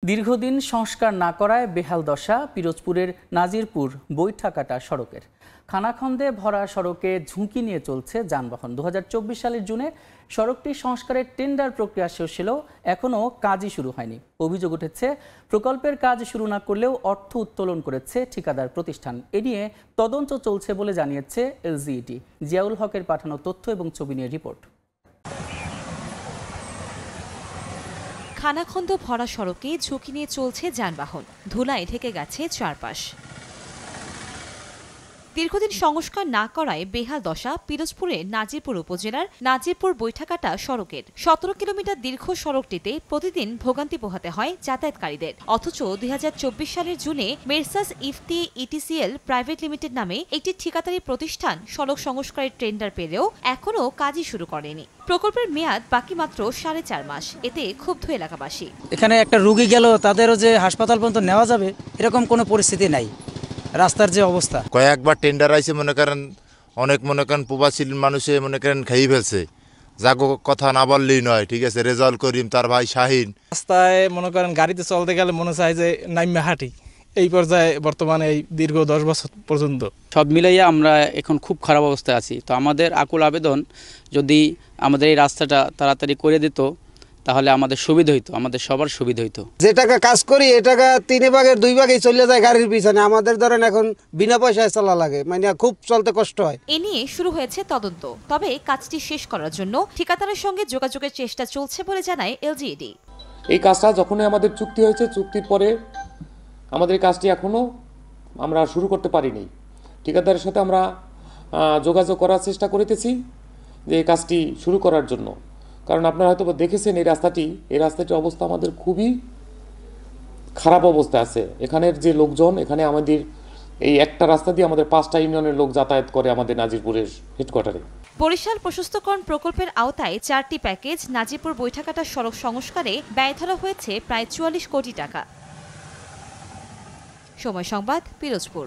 দীর্ঘদিন সংস্কার না করায় বেহাল দশা পিরোজপুরের নাজিরপুর বৈঠাকাটা সড়কের। খানাখন্দে ভরা সড়কে ঝুঁকি নিয়ে চলছে যানবাহন। 2024 সালের জুনে সড়কটি সংস্কারের টেন্ডার প্রক্রিয়া শেষ হলেও এখনও কাজই শুরু হয়নি। অভিযোগ উঠেছে প্রকল্পের কাজ শুরু না করলেও অর্থ উত্তোলন করেছে ঠিকাদার প্রতিষ্ঠান। এ নিয়ে তদন্ত চলছে বলে জানিয়েছে এলজিইডি। জিয়াউল হকের পাঠানো তথ্য এবং ছবি নিয়ে রিপোর্ট। খানাখন্দ ভরা সড়কে ঝুঁকি নিয়ে চলছে যানবাহন, ধুলায় ঢেকে গেছে চারপাশ। দীর্ঘদিন সংস্কার না করায় বেহাল দশা পিরোজপুরের নাজিরপুর উপজেলার নাজিরপুর বৈঠাকাটা সড়কের। 17 কিলোমিটার দীর্ঘ সড়কটিতে প্রতিদিন ভোগান্তি পোহাতে হয় যাতায়াতকারীদের। অথচ 2024 সালের জুনে মেরসাস ইফতি ইটিসিএল প্রাইভেট লিমিটেড নামে একটি ঠিকাদারি প্রতিষ্ঠান সড়ক সংস্কারের টেন্ডার পেলেও এখনও কাজই শুরু করেনি। প্রকল্পের মেয়াদ বাকি মাত্র 4.5 মাস। এতে ক্ষুব্ধ এলাকাবাসী। এখানে একটা রোগী গেল, তাদেরও যে হাসপাতাল পর্যন্ত নেওয়া যাবে এরকম কোনো পরিস্থিতি নাই। রাস্তার যে অবস্থা, কয়েকবার টেন্ডার আইছে, মনে করেন অনেক প্রবাসী মানুষে মনে করেন খেয়ে ফেলছে। যাগো কথা না বললেই নয়, ঠিক আছে। রেজাউল করিম, তার ভাই শাহিন। রাস্তায় মনে করেন গাড়িতে চলতে গেলে মনে চায় যে নাইমে হাঁটি। এই পর্যায়ে বর্তমানে এই দীর্ঘ 10 বছর পর্যন্ত সব মিলাইয়া আমরা এখন খুব খারাপ অবস্থায় আছি। তো আমাদের আকুল আবেদন, যদি আমাদের এই রাস্তাটা তাড়াতাড়ি করে দিত তাহলে আমাদের সুবিধা হইতো, আমাদের সবার সুবিধা হইতো। যে টাকা কাজ করি এ টাকা 3 ভাগের 2 ভাগই চলে যায় গাড়ির পিছনে। আমাদের ধরেন এখন বিনা পয়সায় চলা লাগে, মানে খুব চলতে কষ্ট হয়। এ নিয়ে শুরু হয়েছে তদন্ত। তবে কাজটি শেষ করার জন্য ঠিকাদারের সঙ্গে যোগাযোগের চেষ্টা চলছে বলে জানায় এলজিইডি। এই কাজটা যখনই আমাদের চুক্তি হয়েছে, চুক্তির পরে আমাদের এই কাজটি এখনো আমরা শুরু করতে পারিনি। ঠিকাদারের সাথে আমরা যোগাযোগ করার চেষ্টা করিতেছি যে এই কাজটি শুরু করার জন্য। কারণ আপনারা হয়তো দেখেছেন এই রাস্তাটির অবস্থা আমাদের খুবই খারাপ অবস্থা আছে। এখানের যে লোকজন, এখানে আমাদের এই একটা রাস্তা দিয়ে আমাদের 5টা ইউনিয়নের লোক যাতায়াত করে আমাদের নাজিরপুরের হেডকোয়ার্টারে। বরিশাল প্রশস্তকরণ প্রকল্পের আওতায় 4টি প্যাকেজ নাজিরপুর বৈঠাকাটা সড়ক সংস্কারে ব্যয় ধরা হয়েছে প্রায় 44 কোটি টাকা। সময় সংবাদ, পিরোজপুর।